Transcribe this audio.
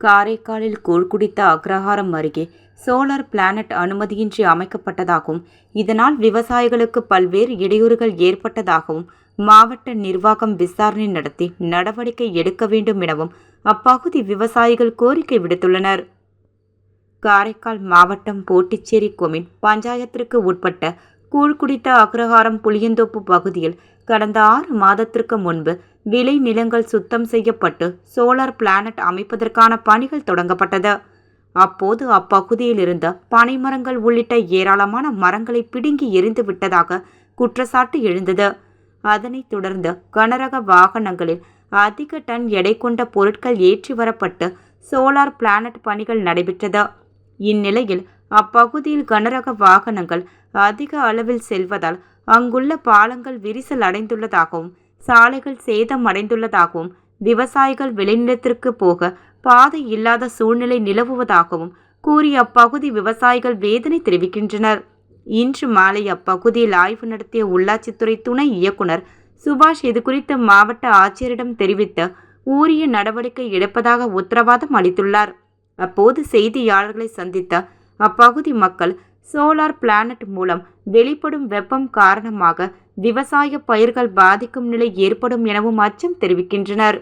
காரைக்காலில் கூழ் குடித்த அக்ரஹாரம் அருகே சோலார் பிளானட் அனுமதியின்றி அமைக்கப்பட்டதாகவும் இதனால் விவசாயிகளுக்கு பல்வேறு இடையூறுகள் ஏற்பட்டதாகவும் மாவட்ட நிர்வாகம் விசாரணை நடத்தி நடவடிக்கை எடுக்க வேண்டும் எனவும் அப்பகுதி விவசாயிகள் கோரிக்கை விடுத்துள்ளனர். காரைக்கால் மாவட்டம் போட்டிச்சேரி கொம்யூன் பஞ்சாயத்திற்கு உட்பட்ட கூழ் குடித்த அக்ரஹாரம் புளியந்தோப்பு பகுதியில் கடந்த 6 மாதத்திற்கு முன்பு விளை நிலங்கள் சுத்தம் செய்யப்பட்டு சோலார் பிளானட் அமைப்பதற்கான பணிகள் தொடங்கப்பட்டது. அப்போது அப்பகுதியில் இருந்த பனைமரங்கள் உள்ளிட்ட ஏராளமான மரங்களை பிடுங்கி எரிந்து விட்டதாக குற்றச்சாட்டு எழுந்தது. அதனைத் தொடர்ந்து கனரக வாகனங்களில் அதிக டன் எடை கொண்ட பொருட்கள் ஏற்றி வரப்பட்டு சோலார் பிளானட் பணிகள் நடைபெற்றது. இந்நிலையில் அப்பகுதியில் கனரக வாகனங்கள் அதிக அளவில் செல்வதால் அங்குள்ள பாலங்கள் விரிசல் அடைந்துள்ளதாகவும் சாலைகள் சேதம் அடைந்துள்ளதாகவும் விவசாயிகள் விளைநிலத்திற்கு போக பாதை இல்லாத சூழ்நிலை நிலவுவதாகவும் கூறி அப்பகுதி விவசாயிகள் வேதனை தெரிவிக்கின்றனர். இன்று மாலை அப்பகுதியில் ஆய்வு நடத்திய உள்ளாட்சித்துறை துணை இயக்குனர் சுபாஷ் இதுகுறித்து மாவட்ட ஆட்சியரிடம் தெரிவித்து உரிய நடவடிக்கை எடுப்பதாக உத்தரவாதம் அளித்துள்ளார். அப்போது செய்தியாளர்களை சந்தித்த அப்பகுதி மக்கள் சோலார் பிளானட் மூலம் வெளிப்படும் வெப்பம் காரணமாக விவசாய பயிர்கள் பாதிக்கும் நிலை ஏற்படும் எனவும் அச்சம் தெரிவிக்கின்றனர்.